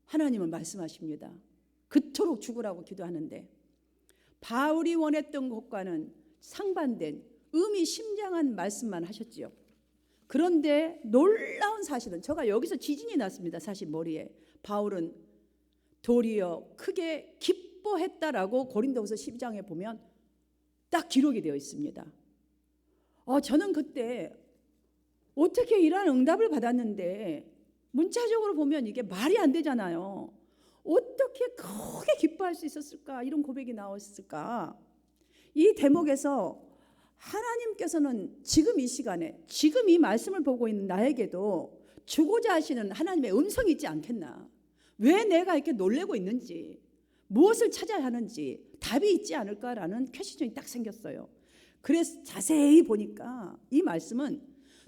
하나님은 말씀하십니다. 그토록 죽으라고 기도하는데 바울이 원했던 것과는 상반된 의미심장한 말씀만 하셨지요. 그런데 놀라운 사실은, 제가 여기서 지진이 났습니다. 사실 머리에. 바울은 도리어 크게 기뻐했다라고 고린도후서 12장에 보면 딱 기록이 되어 있습니다. 저는 그때 어떻게 이러한 응답을 받았는데 문자적으로 보면 이게 말이 안 되잖아요. 어떻게 크게 기뻐할 수 있었을까? 이런 고백이 나왔을까? 이 대목에서 하나님께서는 지금 이 시간에, 지금 이 말씀을 보고 있는 나에게도 주고자 하시는 하나님의 음성이 있지 않겠나? 왜 내가 이렇게 놀래고 있는지, 무엇을 찾아야 하는지 답이 있지 않을까라는 퀘스천이 딱 생겼어요. 그래서 자세히 보니까 이 말씀은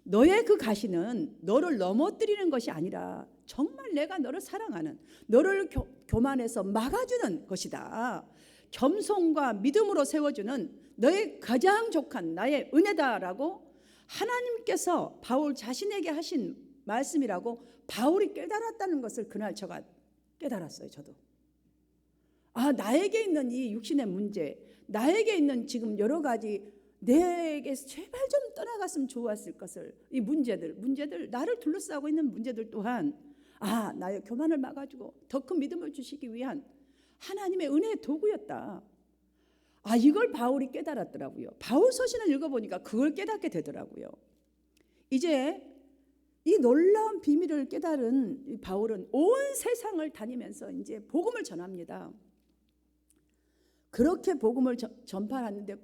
너의 그 가시는 너를 넘어뜨리는 것이 아니라 정말 내가 너를 사랑하는, 너를 교만해서 막아주는 것이다. 겸손과 믿음으로 세워주는 너의 가장 족한 나의 은혜다라고 하나님께서 바울 자신에게 하신 말씀이라고 바울이 깨달았다는 것을 그날 제가 깨달았어요. 저도 나에게 있는 이 육신의 문제, 나에게 있는 지금 여러 가지 내게서 제발 좀 떠나갔으면 좋았을 것을, 이 문제들 나를 둘러싸고 있는 문제들 또한 나의 교만을 막아주고 더 큰 믿음을 주시기 위한 하나님의 은혜의 도구였다. 이걸 바울이 깨달았더라고요. 바울 서신을 읽어보니까 그걸 깨닫게 되더라고요. 이제 이 놀라운 비밀을 깨달은 바울은 온 세상을 다니면서 이제 복음을 전합니다. 그렇게 복음을 전파하는데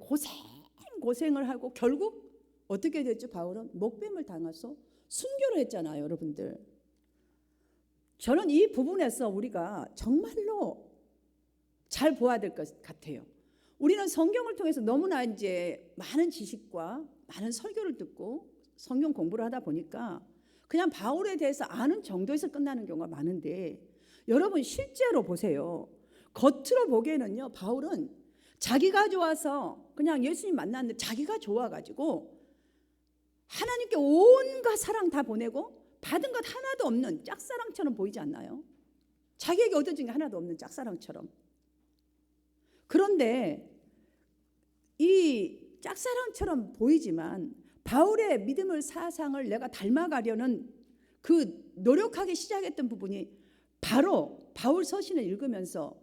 고생을 하고 결국 어떻게 됐죠? 바울은 목뱀을 당해서 순교를 했잖아요. 여러분들, 저는 이 부분에서 우리가 정말로 잘 보아야 될 것 같아요. 우리는 성경을 통해서 너무나 이제 많은 지식과 많은 설교를 듣고 성경 공부를 하다 보니까 그냥 바울에 대해서 아는 정도에서 끝나는 경우가 많은데, 여러분 실제로 보세요. 겉으로 보기에는요, 바울은 자기가 좋아서 그냥 예수님 만났는데 자기가 좋아가지고 하나님께 온갖 사랑 다 보내고 받은 것 하나도 없는 짝사랑처럼 보이지 않나요? 자기에게 얻어진 게 하나도 없는 짝사랑처럼. 그런데 이 짝사랑처럼 보이지만 바울의 믿음을 사상을 내가 닮아가려는 그 노력하기 시작했던 부분이 바로 바울 서신을 읽으면서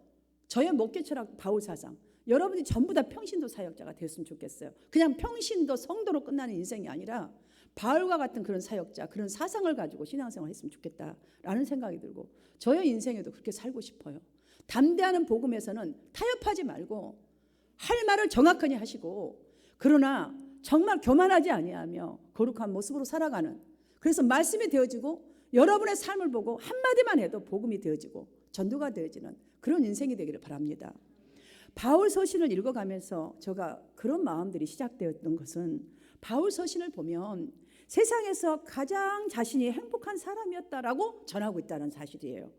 저의 목회 철학 바울 사상, 여러분이 전부 다 평신도 사역자가 됐으면 좋겠어요. 그냥 평신도 성도로 끝나는 인생이 아니라 바울과 같은 그런 사역자, 그런 사상을 가지고 신앙생활을 했으면 좋겠다라는 생각이 들고 저의 인생에도 그렇게 살고 싶어요. 담대하는 복음에서는 타협하지 말고 할 말을 정확하게 하시고, 그러나 정말 교만하지 아니하며 거룩한 모습으로 살아가는, 그래서 말씀이 되어지고 여러분의 삶을 보고 한마디만 해도 복음이 되어지고 전도가 되어지는 그런 인생이 되기를 바랍니다. 바울 서신을 읽어가면서 제가 그런 마음들이 시작되었던 것은, 바울 서신을 보면 세상에서 가장 자신이 행복한 사람이었다라고 전하고 있다는 사실이에요.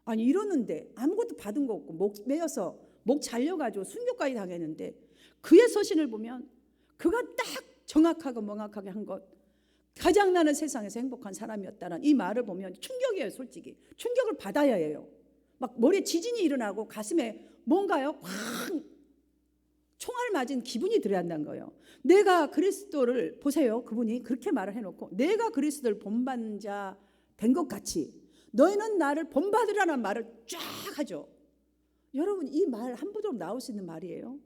아니 이러는데 아무것도 받은 거 없고 목 매여서 목 잘려가지고 순교까지 당했는데 그의 서신을 보면 그가 딱 정확하고 명확하게 한 것, 가장 나는 세상에서 행복한 사람이었다는 이 말을 보면 충격이에요. 솔직히 충격을 받아야 해요. 막 머리에 지진이 일어나고 가슴에 뭔가요? 확 총알 맞은 기분이 들어야 한다는 거예요. 내가 그리스도를 보세요. 그분이 그렇게 말을 해놓고 내가 그리스도를 본받는 자 된 것 같이 너희는 나를 본받으라는 말을 쫙 하죠. 여러분 이 말 함부로 나올 수 있는 말이에요?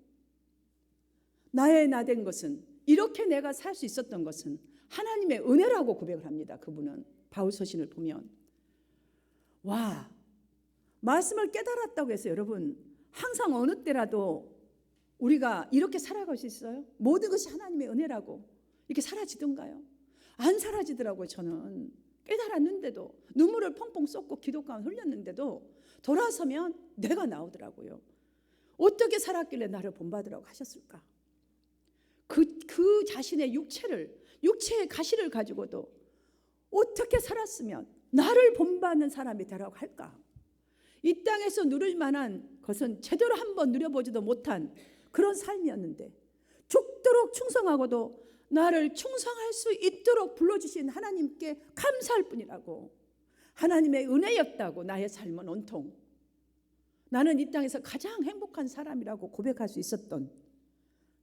나의 나 된 것은, 이렇게 내가 살 수 있었던 것은 하나님의 은혜라고 고백을 합니다. 그분은 바울 서신을 보면. 와, 말씀을 깨달았다고 해서 여러분 항상 어느 때라도 우리가 이렇게 살아갈 수 있어요? 모든 것이 하나님의 은혜라고 이렇게 사라지던가요? 안 사라지더라고요. 저는 깨달았는데도, 눈물을 펑펑 쏟고 기도가 흘렸는데도 돌아서면 내가 나오더라고요. 어떻게 살았길래 나를 본받으라고 하셨을까? 그 자신의 육체의 가시를 가지고도 어떻게 살았으면 나를 본받는 사람이 되라고 할까? 이 땅에서 누릴 만한 것은 제대로 한번 누려보지도 못한 그런 삶이었는데 죽도록 충성하고도 나를 충성할 수 있도록 불러주신 하나님께 감사할 뿐이라고, 하나님의 은혜였다고 나의 삶은 온통 나는 이 땅에서 가장 행복한 사람이라고 고백할 수 있었던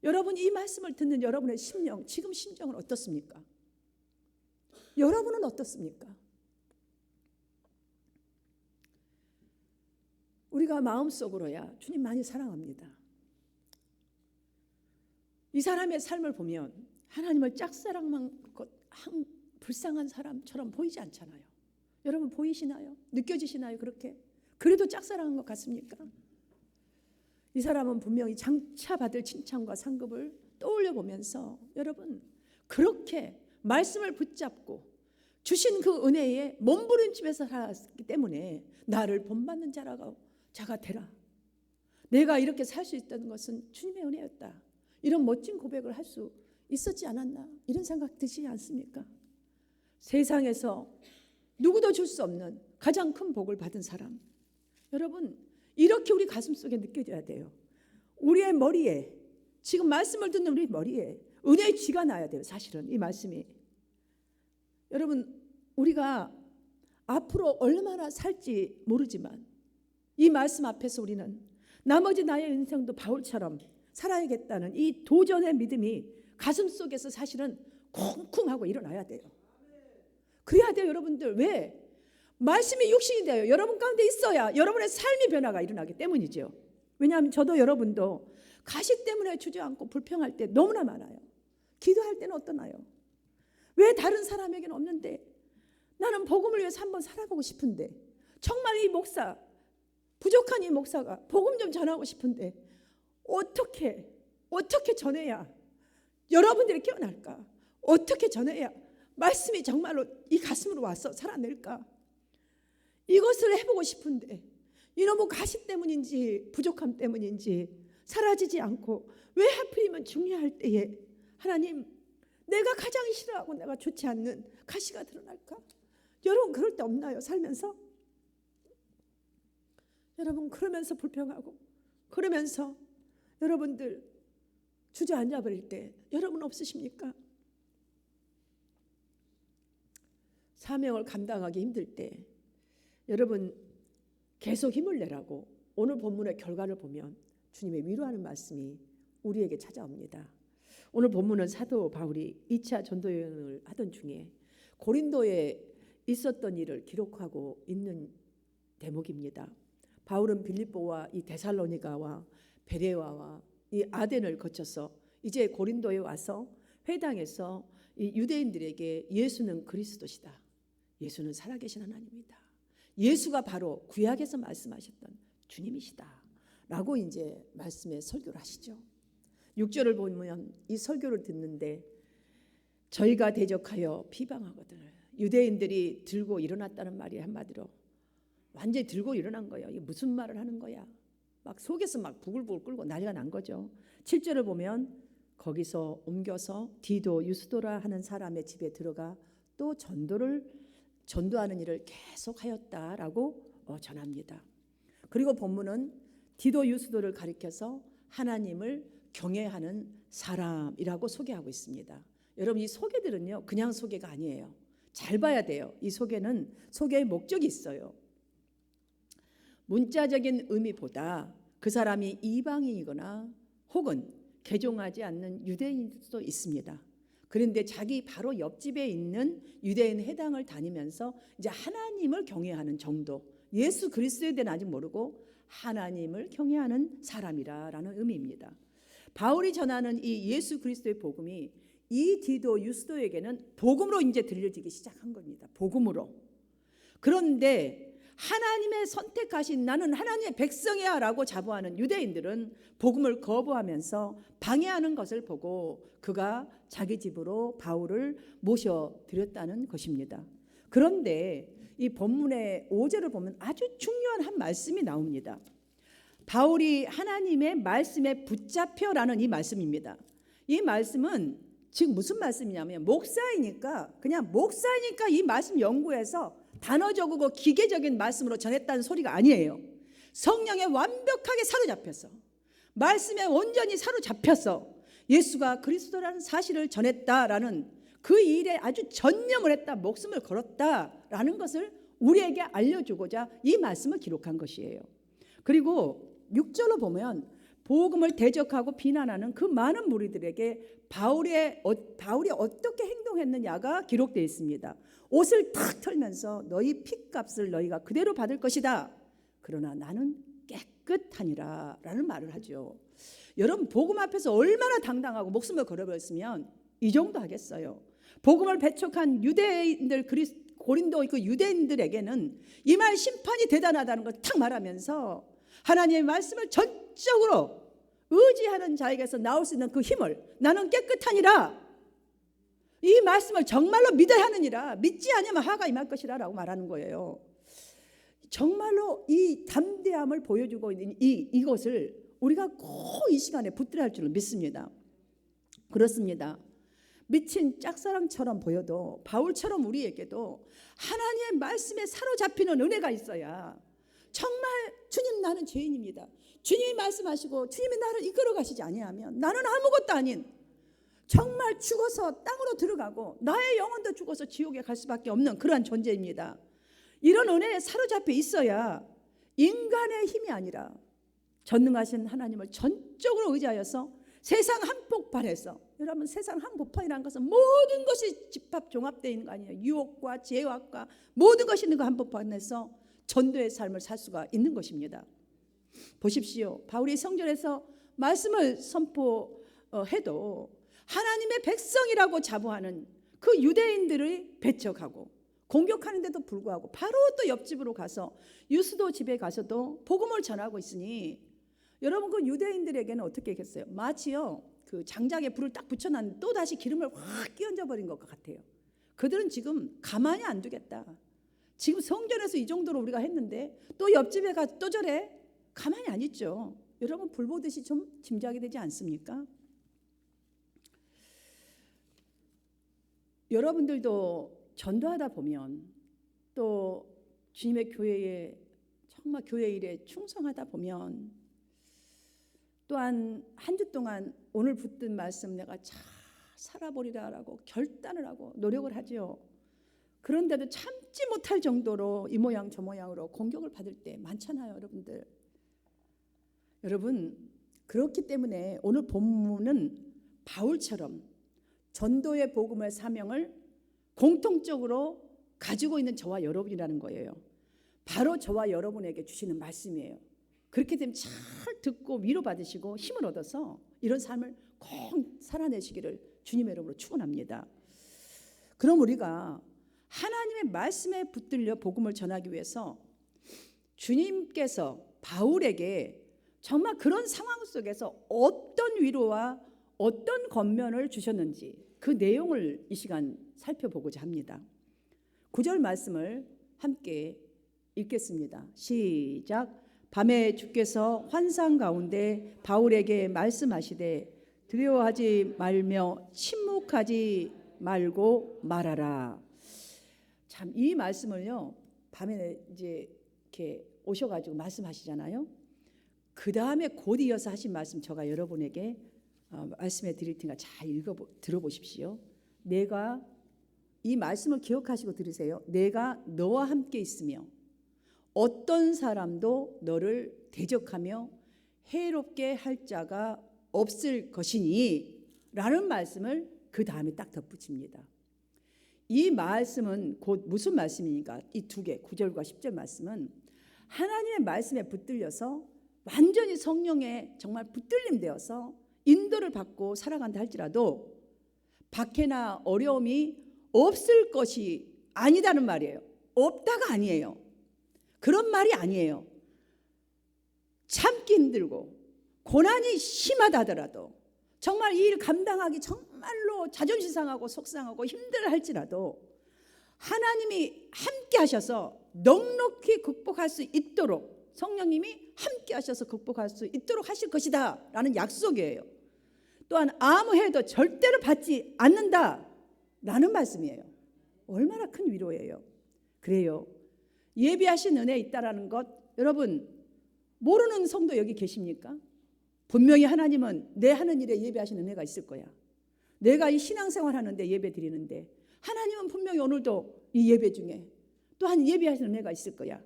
여러분, 이 말씀을 듣는 여러분의 심령, 지금 심정은 어떻습니까? 여러분은 어떻습니까? 우리가 마음속으로야 주님 많이 사랑합니다. 이 사람의 삶을 보면 하나님을 짝사랑만 한 불쌍한 사람처럼 보이지 않잖아요. 여러분 보이시나요? 느껴지시나요? 그렇게? 그래도 짝사랑한 것 같습니까? 이 사람은 분명히 장차 받을 칭찬과 상급을 떠올려 보면서 여러분 그렇게 말씀을 붙잡고 주신 그 은혜에 몸부림치면서 살았기 때문에 나를 본받는 자가 되라. 내가 이렇게 살 수 있다는 것은 주님의 은혜였다. 이런 멋진 고백을 할 수 있었지 않았나? 이런 생각 드시지 않습니까? 세상에서 누구도 줄 수 없는 가장 큰 복을 받은 사람. 여러분 이렇게 우리 가슴속에 느껴져야 돼요. 우리의 머리에 지금 말씀을 듣는 우리 머리에 은혜의 쥐가 나야 돼요. 사실은 이 말씀이. 여러분 우리가 앞으로 얼마나 살지 모르지만 이 말씀 앞에서 우리는 나머지 나의 인생도 바울처럼 살아야겠다는 이 도전의 믿음이 가슴속에서 사실은 쿵쿵하고 일어나야 돼요. 그래야 돼요. 여러분들. 왜? 말씀이 육신이 돼요. 여러분 가운데 있어야 여러분의 삶의 변화가 일어나기 때문이죠. 왜냐하면 저도 여러분도 가시 때문에 주저앉고 불평할 때 너무나 많아요. 기도할 때는 어떠나요? 왜 다른 사람에게는 없는데 나는 복음을 위해서 한번 살아보고 싶은데 정말 이 목사 부족한 이 목사가 복음 좀 전하고 싶은데 어떻게 전해야 여러분들이 깨어날까? 어떻게 전해야 말씀이 정말로 이 가슴으로 와서 살아낼까? 이것을 해보고 싶은데 이놈의 가시 때문인지 부족함 때문인지 사라지지 않고 왜 하필이면 중요할 때에 하나님 내가 가장 싫어하고 내가 좋지 않는 가시가 드러날까? 여러분 그럴 때 없나요? 살면서? 여러분 그러면서 불평하고 그러면서 여러분들 주저앉아 버릴 때 여러분 없으십니까? 사명을 감당하기 힘들 때 여러분 계속 힘을 내라고 오늘 본문의 결과를 보면 주님의 위로하는 말씀이 우리에게 찾아옵니다. 오늘 본문은 사도 바울이 2차 전도 여행을 하던 중에 고린도에 있었던 일을 기록하고 있는 대목입니다. 바울은 빌립보와 이 데살로니가와 베레와와 이 아덴을 거쳐서 이제 고린도에 와서 회당에서 이 유대인들에게 예수는 그리스도시다. 예수는 살아계신 하나님이다. 예수가 바로 구약에서 말씀하셨던 주님이시다. 라고 이제 말씀에 설교를 하시죠. 6절을 보면 이 설교를 듣는데 저희가 대적하여 비방하거든. 유대인들이 들고 일어났다는 말이 한마디로 완전히 들고 일어난 거예요. 이게 무슨 말을 하는 거야? 막 속에서 막 부글부글 끓고 난리가 난 거죠. 7절을 보면 거기서 옮겨서 디도 유스도라 하는 사람의 집에 들어가 또 전도하는 일을 계속하였다라고 전합니다. 그리고 본문은 디도 유스도를 가리켜서 하나님을 경외하는 사람이라고 소개하고 있습니다. 여러분 이 소개들은요 그냥 소개가 아니에요. 잘 봐야 돼요. 이 소개는 소개의 목적이 있어요. 문자적인 의미보다 그 사람이 이방인이거나 혹은 개종하지 않는 유대인일 수도 있습니다. 그런데 자기 바로 옆집에 있는 유대인 회당을 다니면서 이제 하나님을 경외하는 정도, 예수 그리스도에 대해 아직 모르고 하나님을 경외하는 사람이라는 의미입니다. 바울이 전하는 이 예수 그리스도의 복음이 이 디도 유스도에게는 복음으로 이제 들려지기 시작한 겁니다. 복음으로. 그런데 하나님의 선택하신 나는 하나님의 백성이야 라고 자부하는 유대인들은 복음을 거부하면서 방해하는 것을 보고 그가 자기 집으로 바울을 모셔드렸다는 것입니다. 그런데 이 본문의 5절을 보면 아주 중요한 한 말씀이 나옵니다. 바울이 하나님의 말씀에 붙잡혀라는 이 말씀입니다. 이 말씀은 지금 무슨 말씀이냐면 목사이니까 이 말씀 연구해서 단어적이고 기계적인 말씀으로 전했다는 소리가 아니에요. 성령에 완벽하게 사로잡혀서 말씀에 온전히 사로잡혀서 예수가 그리스도라는 사실을 전했다라는 그 일에 아주 전념을 했다, 목숨을 걸었다라는 것을 우리에게 알려주고자 이 말씀을 기록한 것이에요. 그리고 6절로 보면 복음을 대적하고 비난하는 그 많은 무리들에게 바울이 어떻게 행동했느냐가 기록되어 있습니다. 옷을 탁 털면서 너희 핏값을 너희가 그대로 받을 것이다. 그러나 나는 깨끗하니라 라는 말을 하죠. 여러분, 복음 앞에서 얼마나 당당하고 목숨을 걸어버렸으면 이 정도 하겠어요. 복음을 배척한 유대인들, 고린도 그 유대인들에게는 이 말 심판이 대단하다는 걸 탁 말하면서 하나님의 말씀을 전적으로 의지하는 자에게서 나올 수 있는 그 힘을, 나는 깨끗하니라, 이 말씀을 정말로 믿어야 하느니라, 믿지 않으면 화가 임할 것이라 라고 말하는 거예요. 정말로 이 담대함을 보여주고 있는 이것을 우리가 꼭 이 시간에 붙들어야 할 줄을 믿습니다. 그렇습니다. 미친 짝사랑처럼 보여도 바울처럼 우리에게도 하나님의 말씀에 사로잡히는 은혜가 있어야 정말 주님, 나는 죄인입니다, 주님이 말씀하시고 주님이 나를 이끌어 가시지 아니하면 나는 아무것도 아닌, 정말 죽어서 땅으로 들어가고 나의 영혼도 죽어서 지옥에 갈 수밖에 없는 그러한 존재입니다. 이런 은혜에 사로잡혀 있어야 인간의 힘이 아니라 전능하신 하나님을 전적으로 의지하여서 세상 한복판에서, 여러분, 세상 한복판이라는 것은 모든 것이 집합 종합되어 있는 거 아니에요. 유혹과 제약과 모든 것이 있는 그 한복판에서 전도의 삶을 살 수가 있는 것입니다. 보십시오. 바울이 성전에서 말씀을 선포해도 하나님의 백성이라고 자부하는 그 유대인들을 배척하고 공격하는데도 불구하고 바로 또 옆집으로 가서 유스도 집에 가서도 복음을 전하고 있으니, 여러분, 그 유대인들에게는 어떻게 했겠어요? 마치요, 그 장작에 불을 딱 붙여놨는데 또 다시 기름을 확 끼얹어 버린 것 같아요. 그들은 지금 가만히 안 두겠다. 지금 성전에서 이 정도로 우리가 했는데 또 옆집에 가 또 저래? 가만히 안 있죠. 여러분, 불 보듯이 좀 짐작이 되지 않습니까? 여러분들도 전도하다 보면, 또 주님의 교회에 정말 교회 일에 충성하다 보면, 또한 한 주 동안 오늘 붙든 말씀 내가 잘 살아보리라라고 결단을 하고 노력을 하죠. 그런데도 참지 못할 정도로 이 모양 저 모양으로 공격을 받을 때 많잖아요, 여러분들. 여러분, 그렇기 때문에 오늘 본문은 바울처럼 전도의 복음의 사명을 공통적으로 가지고 있는 저와 여러분이라는 거예요. 바로 저와 여러분에게 주시는 말씀이에요. 그렇게 되면 잘 듣고 위로받으시고 힘을 얻어서 이런 삶을 꼭 살아내시기를 주님의 이름으로 축원합니다. 그럼 우리가 하나님의 말씀에 붙들려 복음을 전하기 위해서 주님께서 바울에게 정말 그런 상황 속에서 어떤 위로와 어떤 권면을 주셨는지 그 내용을 이 시간 살펴보고자 합니다. 9절 말씀을 함께 읽겠습니다. 시작. 밤에 주께서 환상 가운데 바울에게 말씀하시되 두려워하지 말며 침묵하지 말고 말하라. 참, 이 말씀을요, 밤에 이제 이렇게 오셔가지고 말씀하시잖아요. 그 다음에 곧 이어서 하신 말씀 제가 여러분에게 말씀해 드릴 테니까 잘 들어보십시오. 내가 이 말씀을 기억하시고 들으세요. 내가 너와 함께 있으며 어떤 사람도 너를 대적하며 해롭게 할 자가 없을 것이니 라는 말씀을 그 다음에 딱 덧붙입니다. 이 말씀은 곧 무슨 말씀이니까 이 두 개 9절과 10절 말씀은 하나님의 말씀에 붙들려서 완전히 성령에 정말 붙들림 되어서 인도를 받고 살아간다 할지라도 박해나 어려움이 없을 것이 아니다는 말이에요. 없다가 아니에요. 그런 말이 아니에요. 참기 힘들고 고난이 심하다 하더라도, 정말 이 일 감당하기 정말로 자존심 상하고 속상하고 힘들어 할지라도 하나님이 함께 하셔서 넉넉히 극복할 수 있도록, 성령님이 함께 하셔서 극복할 수 있도록 하실 것이다 라는 약속이에요. 또한 아무 해도 절대로 받지 않는다 라는 말씀이에요. 얼마나 큰 위로예요. 그래요, 예비하신 은혜 있다라는 것, 여러분 모르는 성도 여기 계십니까? 분명히 하나님은 내 하는 일에 예배하신 은혜가 있을 거야. 내가 이 신앙생활 하는데 예배 드리는데 하나님은 분명히 오늘도 이 예배 중에 또한 예비하시는 은혜가 있을 거야.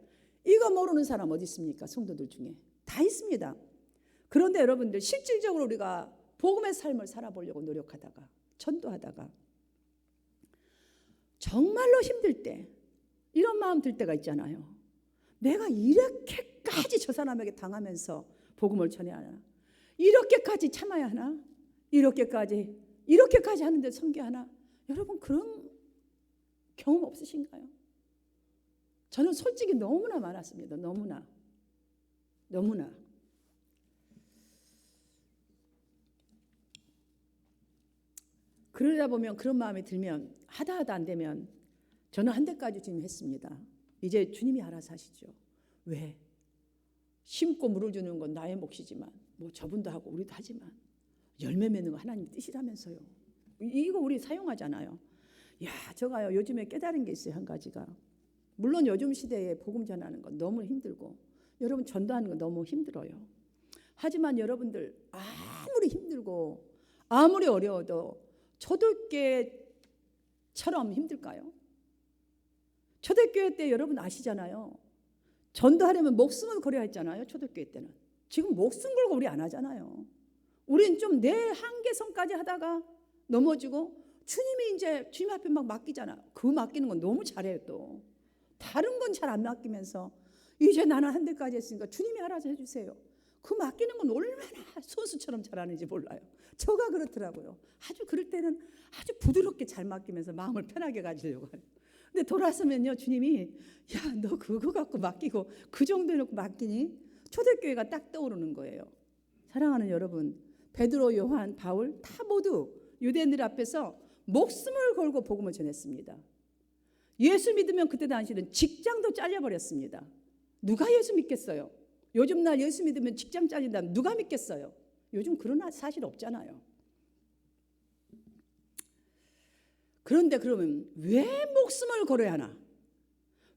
이거 모르는 사람 어디 있습니까? 성도들 중에 다 있습니다. 그런데 여러분들 실질적으로 우리가 복음의 삶을 살아보려고 노력하다가 전도하다가 정말로 힘들 때 이런 마음 들 때가 있잖아요. 내가 이렇게까지 저 사람에게 당하면서 복음을 전해야 하나? 이렇게까지 참아야 하나? 이렇게까지 하는데 섬겨하나? 여러분 그런 경험 없으신가요? 저는 솔직히 너무나 많았습니다. 너무나. 그러다 보면 그런 마음이 들면 하다 안 되면 저는 한 대까지 주님 했습니다. 이제 주님이 알아서 하시죠. 왜? 심고 물을 주는 건 나의 몫이지만 뭐 저분도 하고 우리도 하지만 열매 맺는 거 하나님 뜻이라면서요. 이거 우리 사용하잖아요. 야, 저가요 요즘에 깨달은 게 있어요. 한 가지가. 물론 요즘 시대에 복음 전하는 건 너무 힘들고 여러분 전도하는 건 너무 힘들어요. 하지만 여러분들 아무리 힘들고 아무리 어려워도 초대교회처럼 힘들까요? 초대교회 때 여러분 아시잖아요. 전도하려면 목숨을 걸어야 했잖아요. 초대교회 때는. 지금 목숨 걸고 우리 안 하잖아요. 우린 좀 내 한계선까지 하다가 넘어지고 주님이 이제 주님 앞에 막 맡기잖아요. 그 맡기는 건 너무 잘해요. 또 다른 건 잘 안 맡기면서 이제 나는 한 대까지 했으니까 주님이 알아서 해주세요. 그 맡기는 건 얼마나 선수처럼 잘하는지 몰라요. 저가 그렇더라고요. 아주 그럴 때는 아주 부드럽게 잘 맡기면서 마음을 편하게 가지려고 해요. 근데 돌아서면요 주님이 야, 너 그거 갖고 맡기고 그 정도 해놓고 맡기니? 초대교회가 딱 떠오르는 거예요. 사랑하는 여러분, 베드로, 요한, 바울 다 모두 유대인들 앞에서 목숨을 걸고 복음을 전했습니다. 예수 믿으면 그때 당시는 직장도 잘려버렸습니다. 누가 예수 믿겠어요? 요즘 날 예수 믿으면 직장 잘린다면 누가 믿겠어요? 요즘 그런 사실 없잖아요. 그런데 그러면 왜 목숨을 걸어야 하나?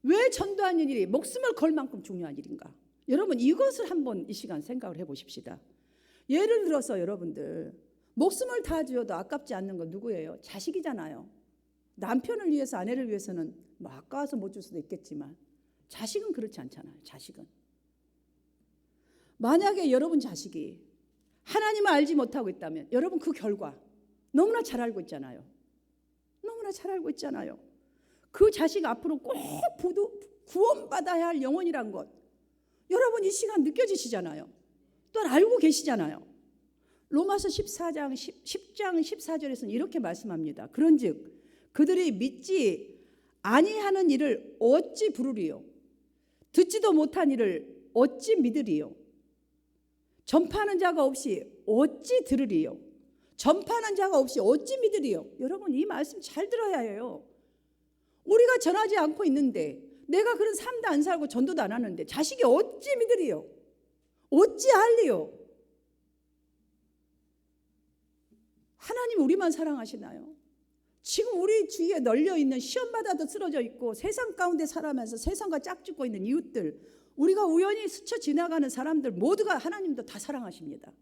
왜 전도하는 일이 목숨을 걸 만큼 중요한 일인가? 여러분 이것을 한번 이 시간 생각을 해보십시다. 예를 들어서 여러분들 목숨을 다 주어도 아깝지 않는 건 누구예요? 자식이잖아요. 남편을 위해서 아내를 위해서는 뭐 아까워서 못 줄 수도 있겠지만 자식은 그렇지 않잖아요. 자식은. 만약에 여러분 자식이 하나님을 알지 못하고 있다면 여러분 그 결과 너무나 잘 알고 있잖아요. 너무나 잘 알고 있잖아요. 그 자식 앞으로 꼭 구원받아야 할 영혼이란 것 여러분 이 시간 느껴지시잖아요. 또 알고 계시잖아요. 로마서 10장 14절에서는 이렇게 말씀합니다. 그런즉 그들이 믿지 아니하는 일을 어찌 부르리요? 듣지도 못한 일을 어찌 믿으리요? 전파하는 자가 없이 어찌 들으리요? 전파하는 자가 없이 어찌 믿으리요? 여러분 이 말씀 잘 들어야 해요. 우리가 전하지 않고 있는데 내가 그런 삶도 안 살고 전도도 안 하는데 자식이 어찌 믿으리요? 어찌 할리요? 하나님 우리만 사랑하시나요? 지금 우리 주위에 널려있는 시험받아도 쓰러져 있고 세상 가운데 살아가면서 세상과 짝짓고 있는 이웃들 우리가 우연히 스쳐 지나가는 사람들 모두가 하나님도 다 사랑하십니다.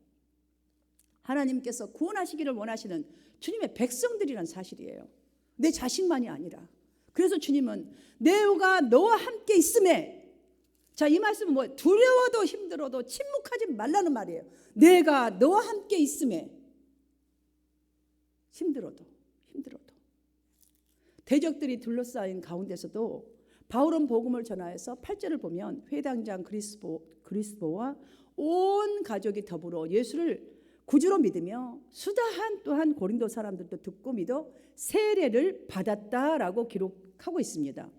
하나님께서 구원하시기를 원하시는 주님의 백성들이란 사실이에요. 내 자식만이 아니라. 그래서 주님은 내가 너와 함께 있음에 자, 이 말씀은 뭐예요? 두려워도 힘들어도 침묵하지 말라는 말이에요. 내가 너와 함께 있음에 힘들어도 대적들이 둘러싸인 가운데서도 바울은 복음을 전하여서 8절을 보면 회당장 그리스도와 온 가족이 더불어 예수를 구주로 믿으며 수다한 또한 고린도 사람들도 듣고 믿어 세례를 받았다라고 기록하고 있습니다.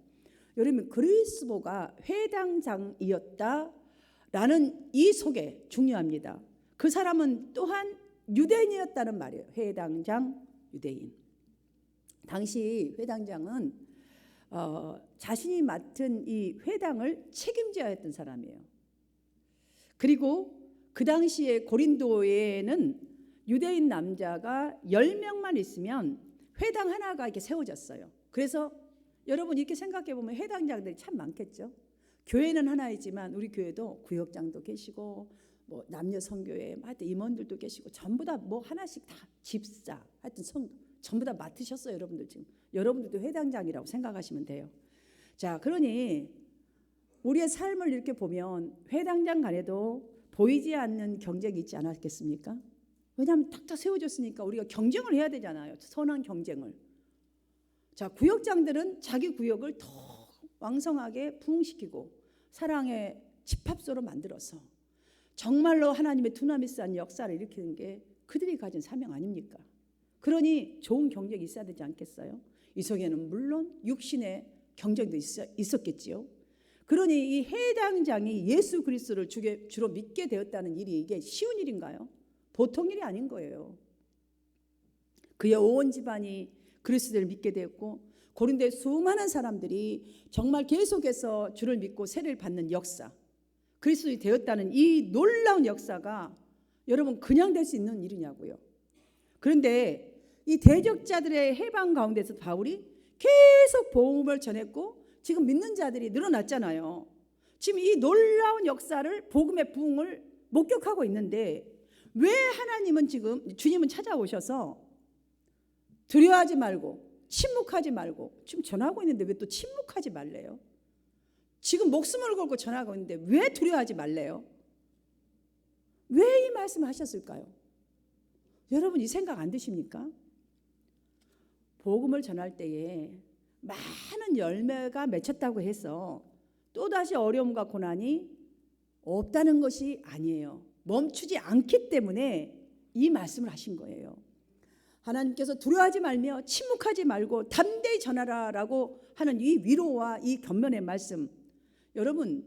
여러분 그리스도가 회당장이었다라는 이 소개 중요합니다. 그 사람은 또한 유대인이었다는 말이에요. 회당장 유대인. 당시 회당장은 자신이 맡은 이 회당을 책임져야 했던 사람이에요. 그리고 그 당시에 고린도에는 유대인 남자가 10명만 있으면 회당 하나가 이렇게 세워졌어요. 그래서 여러분 이렇게 생각해 보면 회당장들이 참 많겠죠. 교회는 하나이지만 우리 교회도 구역장도 계시고 뭐 남녀 선교회 하여튼 임원들도 계시고 전부 다 뭐 하나씩 다 집사 하여튼 전부 다 맡으셨어요. 여러분들 지금 여러분들도 회당장이라고 생각하시면 돼요. 자, 그러니 우리의 삶을 이렇게 보면 회당장 간에도 보이지 않는 경쟁이 있지 않았겠습니까? 왜냐하면 탁탁 세워졌으니까 우리가 경쟁을 해야 되잖아요. 선한 경쟁을. 자, 구역장들은 자기 구역을 더 왕성하게 부흥시키고 사랑의 집합소로 만들어서 정말로 하나님의 두나미스한 역사를 일으키는 게 그들이 가진 사명 아닙니까? 그러니 좋은 경쟁이 있어야 되지 않겠어요? 이 속에는 물론 육신의 경쟁도 있었겠지요. 그러니 이 해당장이 예수 그리스도를 주로 믿게 되었다는 일이 이게 쉬운 일인가요? 보통 일이 아닌 거예요. 그의 온 집안이 그리스도를 믿게 되었고 고린도의 수많은 사람들이 정말 계속해서 주를 믿고 세례를 받는 역사, 그리스도이 되었다는 이 놀라운 역사가 여러분 그냥 될 수 있는 일이냐고요. 그런데 이 대적자들의 해방 가운데서 바울이 계속 복음을 전했고 지금 믿는 자들이 늘어났잖아요. 지금 이 놀라운 역사를 복음의 부흥을 목격하고 있는데 왜 하나님은 지금 주님은 찾아오셔서 두려워하지 말고 침묵하지 말고 지금 전하고 있는데 왜 또 침묵하지 말래요? 지금 목숨을 걸고 전하고 있는데 왜 두려워하지 말래요? 왜 이 말씀을 하셨을까요? 여러분 이 생각 안 드십니까? 복음을 전할 때에 많은 열매가 맺혔다고 해서 또다시 어려움과 고난이 없다는 것이 아니에요. 멈추지 않기 때문에 이 말씀을 하신 거예요. 하나님께서 두려워하지 말며 침묵하지 말고 담대히 전하라라고 하는 이 위로와 이 권면의 말씀, 여러분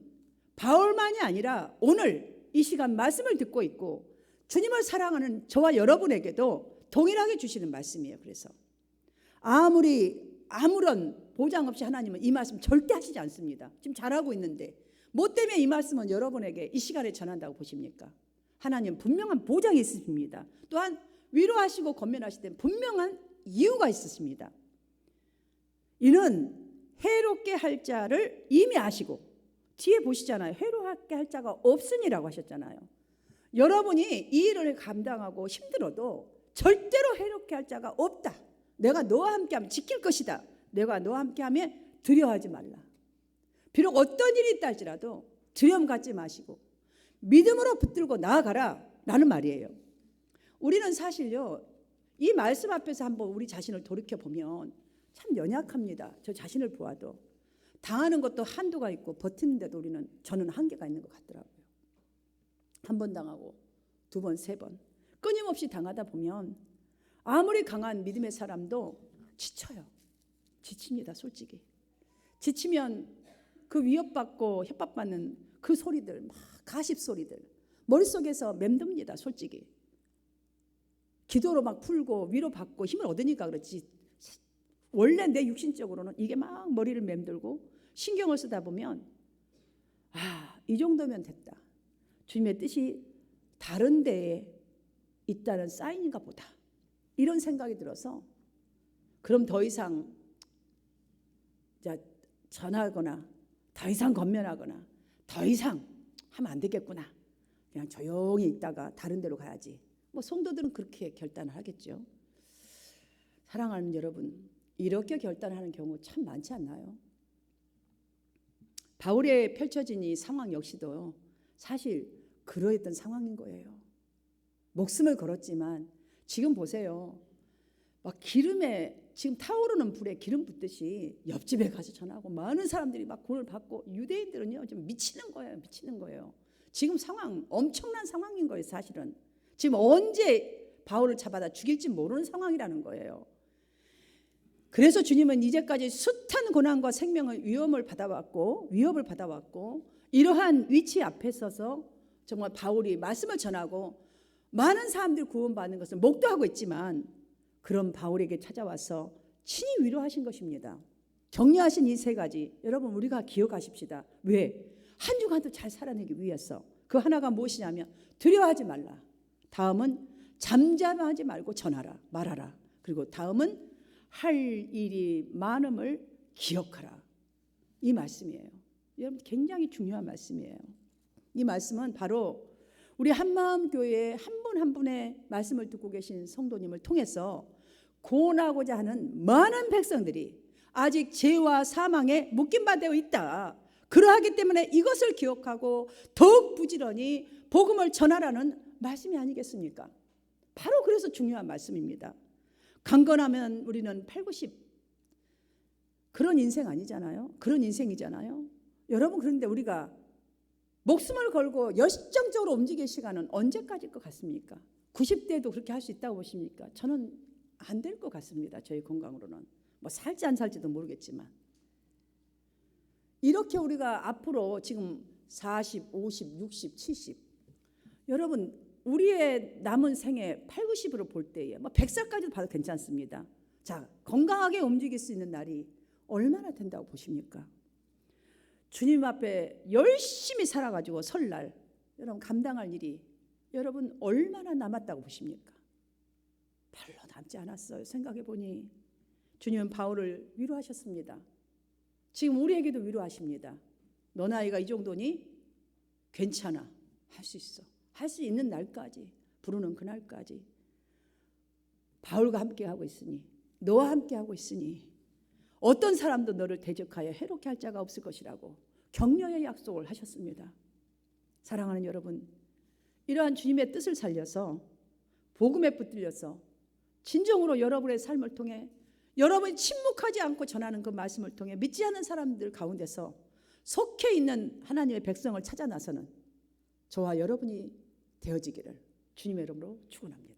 바울만이 아니라 오늘 이 시간 말씀을 듣고 있고 주님을 사랑하는 저와 여러분에게도 동일하게 주시는 말씀이에요. 그래서 아무런 보장 없이 하나님은 이 말씀 절대 하시지 않습니다. 지금 잘하고 있는데 뭐 때문에 이 말씀은 여러분에게 이 시간에 전한다고 보십니까? 하나님 분명한 보장이 있습니다. 또한 위로하시고 권면하실 때 분명한 이유가 있으십니다. 이는 해롭게 할 자를 이미 아시고, 뒤에 보시잖아요. 해롭게 할 자가 없으니라고 하셨잖아요. 여러분이 이 일을 감당하고 힘들어도 절대로 해롭게 할 자가 없다. 내가 너와 함께하면 지킬 것이다. 내가 너와 함께하면 두려워하지 말라. 비록 어떤 일이 있다 할지라도 두려움 갖지 마시고 믿음으로 붙들고 나아가라 라는 말이에요. 우리는 사실요, 이 말씀 앞에서 한번 우리 자신을 돌이켜보면 참 연약합니다. 저 자신을 보아도 당하는 것도 한도가 있고 버티는데도 저는 한계가 있는 것 같더라고요. 한 번 당하고 두 번, 세 번 끊임없이 당하다 보면 아무리 강한 믿음의 사람도 지쳐요. 지칩니다. 솔직히 지치면 그 위협받고 협박받는 그 소리들, 막 가십 소리들 머릿속에서 맴돕니다. 솔직히 기도로 막 풀고 위로받고 힘을 얻으니까 그렇지 원래 내 육신적으로는 이게 막 머리를 맴돌고 신경을 쓰다 보면 이 정도면 됐다. 주님의 뜻이 다른 데에 있다는 사인인가 보다. 이런 생각이 들어서 그럼 더 이상 전하거나 더 이상 권면하거나 더 이상 하면 안 되겠구나. 그냥 조용히 있다가 다른 데로 가야지. 뭐 성도들은 그렇게 결단을 하겠죠. 사랑하는 여러분, 이렇게 결단하는 경우 참 많지 않나요? 바울의 펼쳐진 이 상황 역시도 사실 그러했던 상황인 거예요. 목숨을 걸었지만 지금 보세요. 막 기름에 지금 타오르는 불에 기름 붓듯이 옆집에 가서 전하고 많은 사람들이 막 구원을 받고 유대인들은요 좀 미치는 거예요. 지금 상황 엄청난 상황인 거예요. 사실은 지금 언제 바울을 잡아다 죽일지 모르는 상황이라는 거예요. 그래서 주님은 이제까지 숱한 고난과 생명의 위협을 받아왔고 이러한 위치 앞에 서서 정말 바울이 말씀을 전하고 많은 사람들이 구원받는 것을 목도하고 있지만 그런 바울에게 찾아와서 친히 위로하신 것입니다. 격려하신 이 세 가지 여러분 우리가 기억하십시다. 왜? 한 주간도 잘 살아내기 위해서. 그 하나가 무엇이냐면 두려워하지 말라. 다음은 잠잠하지 말고 전하라 말하라. 그리고 다음은 할 일이 많음을 기억하라. 이 말씀이에요. 여러분 굉장히 중요한 말씀이에요. 이 말씀은 바로 우리 한마음교회 한 분 한 분의 말씀을 듣고 계신 성도님을 통해서 구원하고자 하는 많은 백성들이 아직 죄와 사망에 묶임 바 되어 있다. 그러하기 때문에 이것을 기억하고 더욱 부지런히 복음을 전하라는 말씀이 아니겠습니까? 바로 그래서 중요한 말씀입니다. 강건하면 우리는 8, 90 그런 인생 아니잖아요. 그런 인생이잖아요. 여러분, 그런데 우리가 목숨을 걸고 열정적으로 움직일 시간은 언제까지일 것 같습니까? 90대도 그렇게 할 수 있다고 보십니까? 저는 안 될 것 같습니다. 저희 건강으로는. 뭐 살지 안 살지도 모르겠지만. 이렇게 우리가 앞으로 지금 40, 50, 60, 70 여러분, 우리의 남은 생애 8, 90으로 볼 때에 뭐 100살까지도 봐도 괜찮습니다. 자, 건강하게 움직일 수 있는 날이 얼마나 된다고 보십니까? 주님 앞에 열심히 살아가지고 설날 여러분 감당할 일이 여러분 얼마나 남았다고 보십니까? 별로 남지 않았어요. 생각해 보니 주님은 바울을 위로하셨습니다. 지금 우리에게도 위로하십니다. 너 나이가 이 정도니? 괜찮아. 할 수 있어. 할 수 있는 날까지, 부르는 그날까지 바울과 함께 하고 있으니, 너와 함께 하고 있으니 어떤 사람도 너를 대적하여 해롭게 할 자가 없을 것이라고 격려의 약속을 하셨습니다. 사랑하는 여러분, 이러한 주님의 뜻을 살려서 복음에 붙들려서 진정으로 여러분의 삶을 통해 여러분이 침묵하지 않고 전하는 그 말씀을 통해 믿지 않는 사람들 가운데서 속해 있는 하나님의 백성을 찾아 나서는 저와 여러분이 되어지기를 주님의 이름으로 축원합니다.